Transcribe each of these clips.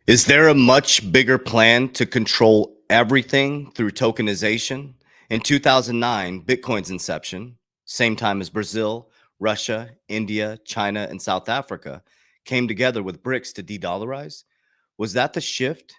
Is there a much bigger plan to control everything through tokenization? In 2009, Bitcoin's inception, same time as Brazil, Russia, India, China, and South Africa, came together with BRICS to de-dollarize. Was that the shift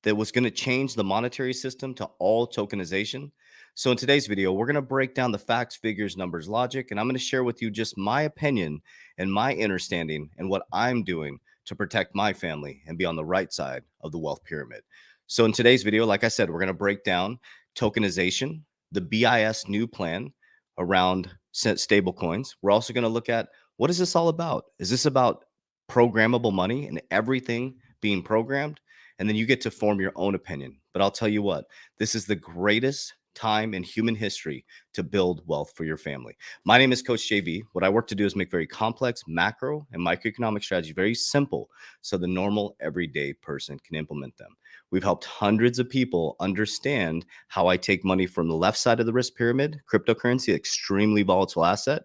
that was going to change the monetary system to all tokenization? So in today's video, we're going to break down the facts, figures, numbers, logic, and I'm going to share with you just my opinion and my understanding and what I'm doing to protect my family and be on the right side of the wealth pyramid. So in today's video, like I said, we're going to break down tokenization, the BIS new plan around stable coins. We're also going to look at what is this all about? Is this about programmable money and everything being programmed? And then you get to form your own opinion. But I'll tell you what, this is the greatest time in human history to build wealth for your family. My name is Coach JV. What I work to do is make very complex macro and microeconomic strategies very simple so the normal everyday person can implement them. We've helped hundreds of people understand how I take money from the left side of the risk pyramid, cryptocurrency, extremely volatile asset.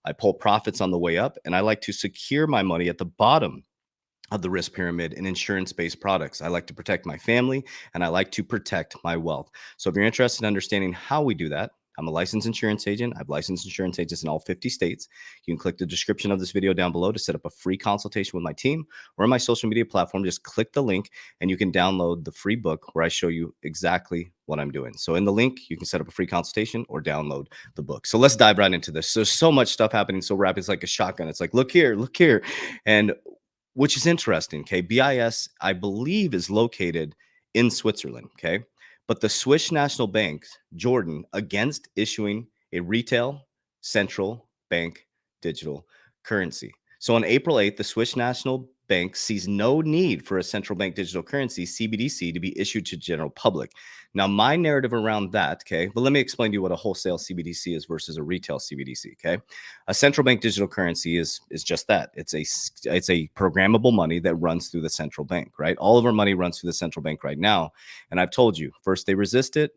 I pull profits on the way up, and I like to secure my money at the bottom of the risk pyramid in insurance-based products. I like to protect my family and I like to protect my wealth. So if you're interested in understanding how we do that, I'm a licensed insurance agent. I've licensed insurance agents in all 50 states. You can click the description of this video down below to set up a free consultation with my team, or on my social media platform, just click the link and you can download the free book where I show you exactly what I'm doing. So in the link, you can set up a free consultation or download the book. So let's dive right into this. There's so much stuff happening so rapid. It's like a shotgun. It's like, look here, look here. And which is interesting. Okay. BIS, I believe, is located in Switzerland. Okay. But the Swiss National Bank, Jordan, against issuing a retail central bank digital currency. So on April 8th, the Swiss National Bank sees no need for a central bank digital currency, CBDC, to be issued to general public. Now, my narrative around that, okay, but let me explain to you what a wholesale CBDC is versus a retail CBDC, okay? A central bank digital currency is just that. It's a programmable money that runs through the central bank, right? All of our money runs through the central bank right now. And I've told you, first they resist it,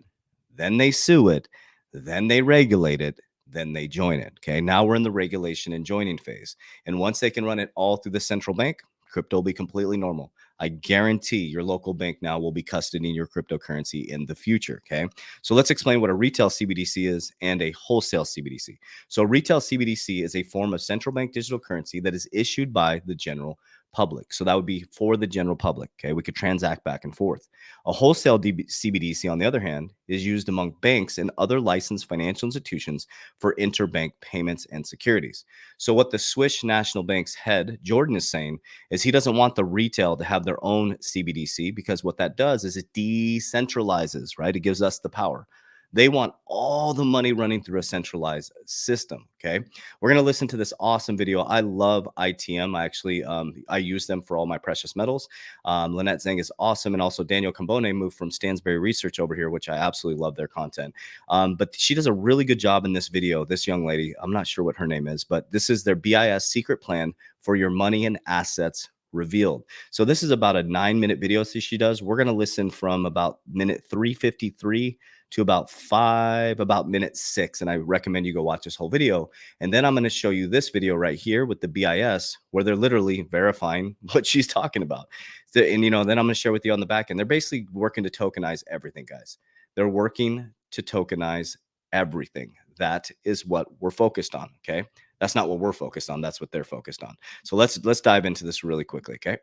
then they sue it, then they regulate it, then they join it. Okay. Now we're in the regulation and joining phase. And once they can run it all through the central bank, crypto will be completely normal. I guarantee your local bank now will be custodying your cryptocurrency in the future. Okay. So let's explain what a retail CBDC is and a wholesale CBDC. So, retail CBDC is a form of central bank digital currency that is issued by the general public. So, that would be for the general public. Okay. We could transact back and forth. A wholesale CBDC, on the other hand, is used among banks and other licensed financial institutions for interbank payments and securities. So, what the Swiss National Bank's head, Jordan, is saying is he doesn't want the retail to have their own CBDC, because what that does is it decentralizes, right? It gives us the power. They want all the money running through a centralized system. Okay. We're going to listen to this awesome video. I love ITM. I use them for all my precious metals. Lynette Zhang is awesome. And also Daniel Cambone moved from Stansberry Research over here, which I absolutely love their content. But she does a really good job in this video. This young lady, I'm not sure what her name is, but this is their BIS secret plan for your money and assets revealed. So this is about a 9-minute video that she does. We're going to listen from about minute 353 to about minute 6. And I recommend you go watch this whole video. And then I'm going to show you this video right here with the BIS, where they're literally verifying what she's talking about. And, then I'm going to share with you on the back end. They're basically working to tokenize everything, guys. They're working to tokenize everything. That is what we're focused on. Okay. That's not what we're focused on. That's what they're focused on. So let's dive into this really quickly. Okay.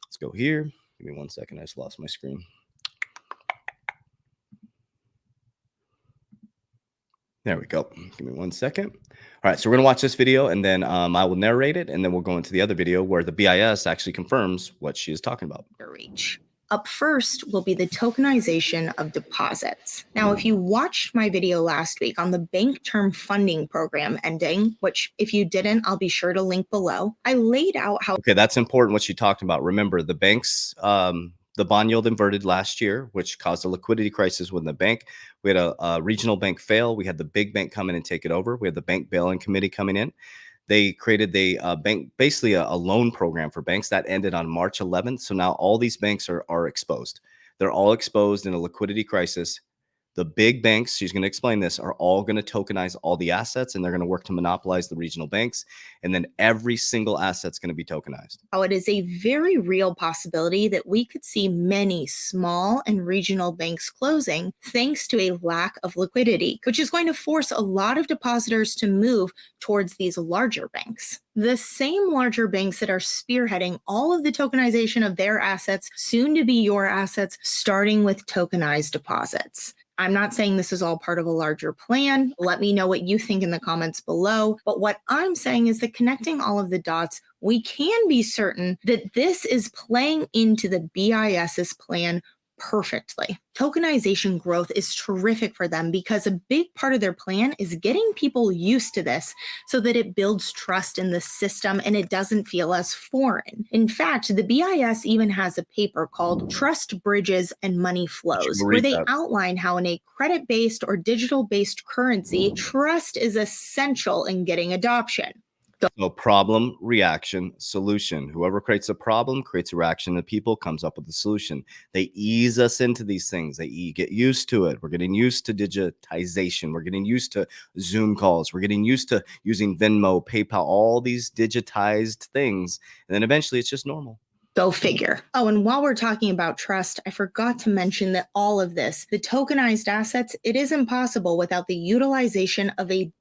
Let's go here. Give me 1 second. I just lost my screen. There we go. Give me 1 second. All right, so we're going to watch this video, and then I will narrate it, and then we'll go into the other video where the BIS actually confirms what she is talking about. Reach. Up first will be the tokenization of deposits. Now, if you watched my video last week on the Bank Term Funding Program ending, which if you didn't, I'll be sure to link below, I laid out how— Okay, that's important what she talked about. Remember, the banks, the bond yield inverted last year, which caused a liquidity crisis within the bank. We had a regional bank fail. We had the big bank come in and take it over. We had the bank bailing committee coming in. They created the bank, basically a loan program for banks that ended on March 11th. So now all these banks are exposed. They're all exposed in a liquidity crisis. The big banks, she's going to explain this, are all going to tokenize all the assets, and they're going to work to monopolize the regional banks. And then every single asset's going to be tokenized. Oh, it is a very real possibility that we could see many small and regional banks closing thanks to a lack of liquidity, which is going to force a lot of depositors to move towards these larger banks. The same larger banks that are spearheading all of the tokenization of their assets, soon to be your assets, starting with tokenized deposits. I'm not saying this is all part of a larger plan. Let me know what you think in the comments below. But what I'm saying is that connecting all of the dots, we can be certain that this is playing into the BIS's plan perfectly. Tokenization growth is terrific for them because a big part of their plan is getting people used to this so that it builds trust in the system and it doesn't feel as foreign. In fact, the BIS even has a paper called Trust Bridges and Money Flows, where they outline how in a credit-based or digital-based currency, trust is essential in getting adoption. So problem, reaction, solution. Whoever creates a problem creates a reaction to people, comes up with a solution. They ease us into these things. They get used to it. We're getting used to digitization. We're getting used to Zoom calls. We're getting used to using Venmo, PayPal, all these digitized things. And then eventually it's just normal. Go figure. Oh, and while we're talking about trust, I forgot to mention that all of this, the tokenized assets, it is impossible without the utilization of a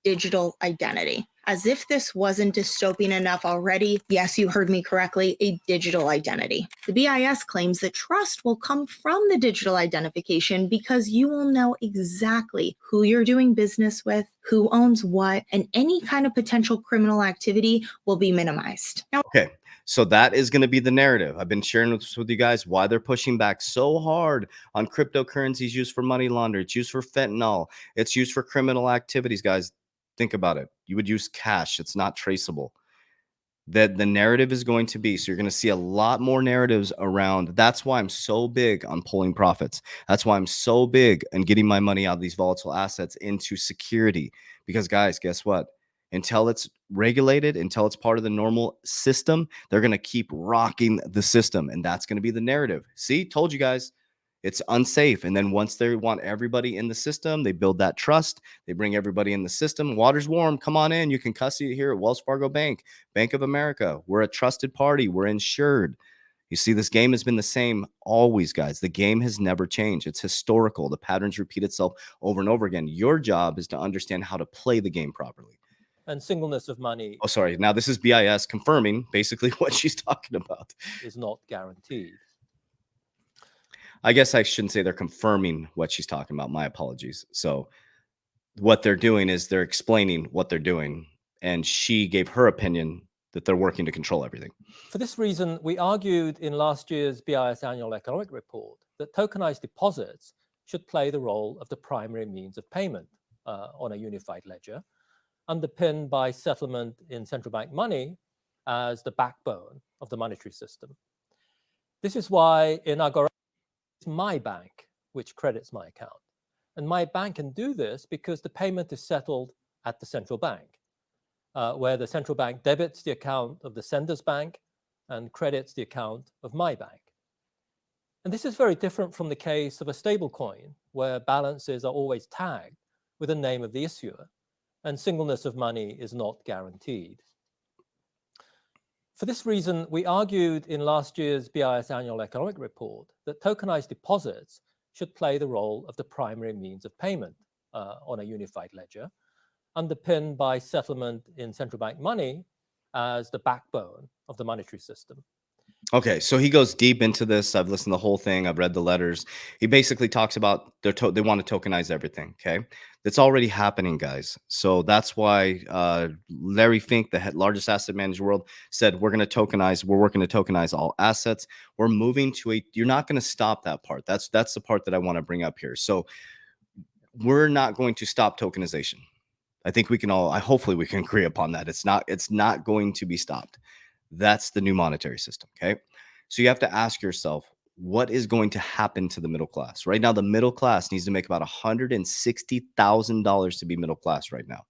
digital identity. As if this wasn't dystopian enough already, yes, you heard me correctly, a digital identity. The BIS claims that trust will come from the digital identification because you will know exactly who you're doing business with, who owns what, and any kind of potential criminal activity will be minimized. Now, okay. So that is going to be the narrative. I've been sharing this with you guys, why they're pushing back so hard on cryptocurrencies used for money laundering. It's used for fentanyl. It's used for criminal activities, guys. Think about it. You would use cash. It's not traceable. That the narrative is going to be, so you're going to see a lot more narratives around. That's why I'm so big on pulling profits. That's why I'm so big on getting my money out of these volatile assets into security. Because guys, guess what? Until it's regulated, until it's part of the normal system, they're going to keep rocking the system. And that's going to be the narrative. See, told you guys. It's unsafe. And then once they want everybody in the system, they build that trust. They bring everybody in the system. Water's warm. Come on in. You can custody here at Wells Fargo Bank, Bank of America. We're a trusted party. We're insured. You see, this game has been the same always, guys. The game has never changed. It's historical. The patterns repeat itself over and over again. Your job is to understand how to play the game properly. And singleness of money. Oh, sorry. Now this is BIS confirming basically what she's talking about. Is not guaranteed. I guess I shouldn't say they're confirming what she's talking about. My apologies. So what they're doing is they're explaining what they're doing. And she gave her opinion that they're working to control everything. For this reason, we argued in last year's BIS annual economic report that tokenized deposits should play the role of the primary means of payment on a unified ledger, underpinned by settlement in central bank money as the backbone of the monetary system. This is why in Xrparmy, it's my bank which credits my account. And my bank can do this because the payment is settled at the central bank, where the central bank debits the account of the sender's bank and credits the account of my bank. And this is very different from the case of a stablecoin, where balances are always tagged with the name of the issuer, and singleness of money is not guaranteed. For this reason, we argued in last year's BIS annual economic report that tokenized deposits should play the role of the primary means of payment on a unified ledger, underpinned by settlement in central bank money as the backbone of the monetary system. Okay, so he goes deep into this. I've listened to the whole thing. I've read the letters. He basically talks about they want to tokenize everything. Okay, that's already happening, guys. So that's why Larry Fink, the largest asset manager in the world, said we're going to tokenize. We're working to tokenize all assets. We're moving to a. You're not going to stop that part. That's the part that I want to bring up here. So we're not going to stop tokenization. I think we can all. Hopefully we can agree upon that. It's not going to be stopped. That's the new monetary system. Okay. So you have to ask yourself, what is going to happen to the middle class? Right now, the middle class needs to make about $160,000 to be middle class right now.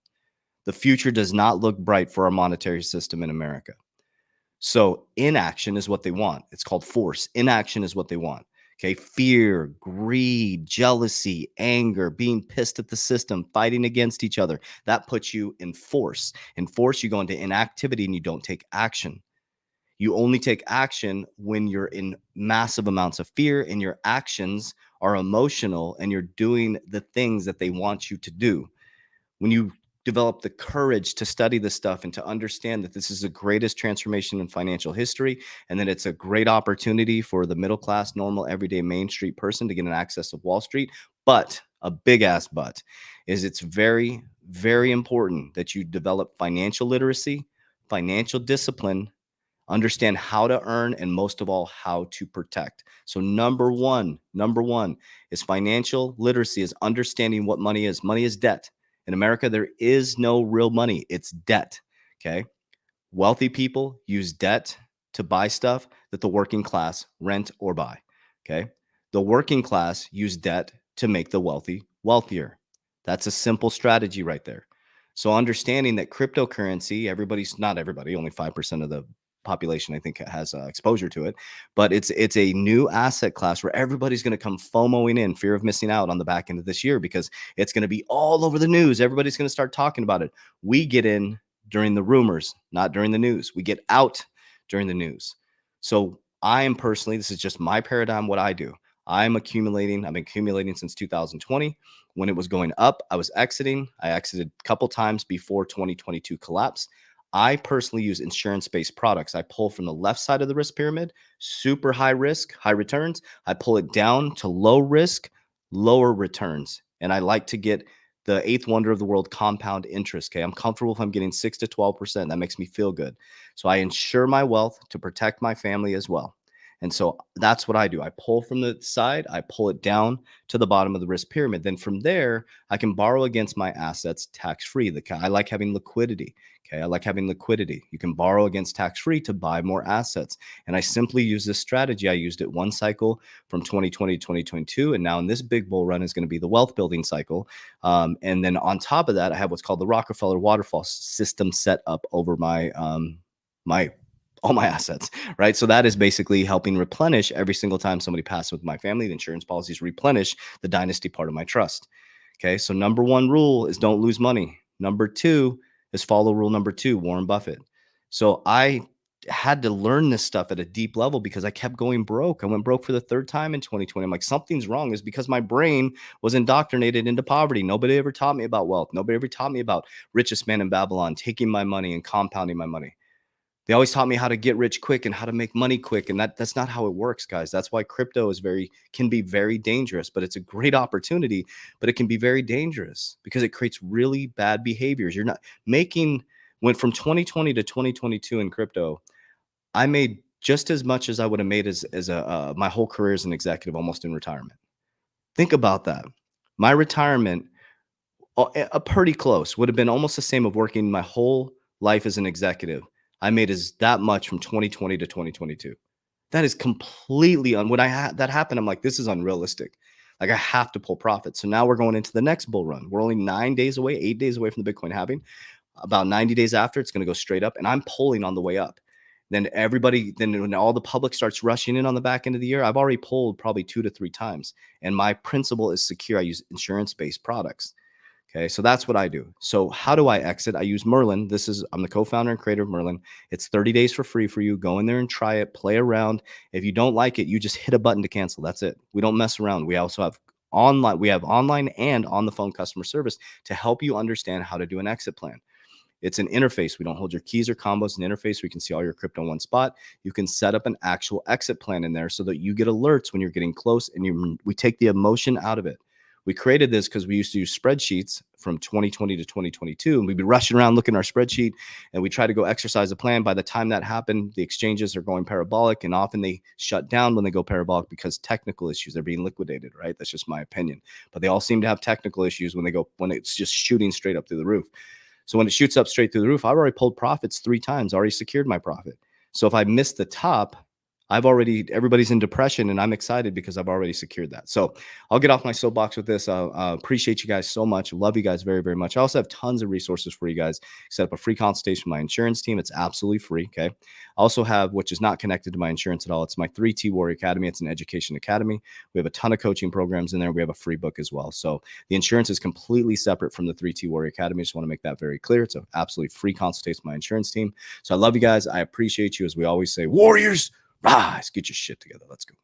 The future does not look bright for our monetary system in America. So inaction is what they want. It's called force. Inaction is what they want. Okay, fear, greed, jealousy, anger, being pissed at the system, fighting against each other. That puts you in force. In force, you go into inactivity and you don't take action. You only take action when you're in massive amounts of fear and your actions are emotional and you're doing the things that they want you to do. When you develop the courage to study this stuff and to understand that this is the greatest transformation in financial history and that it's a great opportunity for the middle class, normal, everyday Main Street person to get an access to Wall Street. But a big ass but is it's very, very important that you develop financial literacy, financial discipline, understand how to earn, and most of all, how to protect. So number one is financial literacy, is understanding what money is. Money is debt. In America, there is no real money. It's debt. Okay. Wealthy people use debt to buy stuff that the working class rent or buy. Okay. The working class use debt to make the wealthy wealthier. That's a simple strategy right there. So understanding that cryptocurrency, not everybody, only 5% of the population I think has exposure to it, but it's a new asset class where everybody's going to come FOMOing in, fear of missing out, on the back end of this year, because it's going to be all over the news. Everybody's going to start talking about it. We get in during the rumors, not during the news. We get out during the news. So I am personally, this is just my paradigm, what I do. I've been accumulating since 2020. When it was going up, I was exiting. I exited a couple times before 2022 collapsed. I personally use insurance-based products. I pull from the left side of the risk pyramid, super high risk, high returns. I pull it down to low risk, lower returns. And I like to get the eighth wonder of the world, compound interest. Okay. I'm comfortable if I'm getting 6 to 12%. That makes me feel good. So I insure my wealth to protect my family as well. And so that's what I do. I pull from the side, I pull it down to the bottom of the risk pyramid. Then from there, I can borrow against my assets tax-free. I like having liquidity. Okay. I like having liquidity. You can borrow against tax-free to buy more assets. And I simply use this strategy. I used it one cycle from 2020 to 2022. And now in this big bull run is going to be the wealth building cycle. And then on top of that, I have what's called the Rockefeller waterfall system set up over my all my assets, right? So that is basically helping replenish every single time somebody passes with my family. The insurance policies replenish the dynasty part of my trust. Okay. So number one rule is don't lose money. Number two is follow rule number 2, Warren Buffett. So I had to learn this stuff at a deep level because I kept going broke. I went broke for the third time in 2020. I'm like, something's wrong. Is because my brain was indoctrinated into poverty. Nobody ever taught me about wealth. Nobody ever taught me about richest man in Babylon, taking my money and compounding my money. They always taught me how to get rich quick and how to make money quick. And that's not how it works, guys. That's why crypto can be very dangerous, but it's a great opportunity, but it can be very dangerous because it creates really bad behaviors. You're not went from 2020 to 2022 in crypto. I made just as much as I would have made as my whole career as an executive, almost in retirement. Think about that. My retirement, pretty close, would have been almost the same of working my whole life as an executive. I made that much from 2020 to 2022. That is completely when that happened, I'm like, this is unrealistic. Like I have to pull profit. So now we're going into the next bull run. We're only 8 days away from the Bitcoin halving. About 90 days after, it's going to go straight up, and I'm pulling on the way up. Then when all the public starts rushing in on the back end of the year, I've already pulled probably 2 to 3 times. And my principle is secure. I use insurance-based products. Okay, so that's what I do. So how do I exit? I use Merlin. I'm the co-founder and creator of Merlin. It's 30 days for free for you. Go in there and try it, play around. If you don't like it, you just hit a button to cancel. That's it. We don't mess around. We also have online and on the phone customer service to help you understand how to do an exit plan. It's an interface. We don't hold your keys or combos. An interface. We can see all your crypto in one spot. You can set up an actual exit plan in there so that you get alerts when you're getting close, and we take the emotion out of it. We created this because we used to use spreadsheets from 2020 to 2022, and we'd be rushing around looking at our spreadsheet, and we try to go exercise a plan. By the time that happened, the exchanges are going parabolic, and often they shut down when they go parabolic because technical issues. They're being liquidated, right? That's just my opinion. But they all seem to have technical issues when it's just shooting straight up through the roof. So when it shoots up straight through the roof, I've already pulled profits 3 times, already secured my profit. So if I miss the top, everybody's in depression, and I'm excited because I've already secured that. So I'll get off my soapbox with this. Appreciate you guys so much. Love you guys very, very much. I also have tons of resources for you guys. Set up a free consultation with my insurance team. It's absolutely free. Okay. I also have, which is not connected to my insurance at all, it's my 3T Warrior Academy. It's an education academy. We have a ton of coaching programs in there. We have a free book as well. So the insurance is completely separate from the 3T Warrior Academy. Just want to make that very clear. It's an absolutely free consultation with my insurance team. So I love you guys. I appreciate you. As we always say, Warriors, rise, get your shit together. Let's go.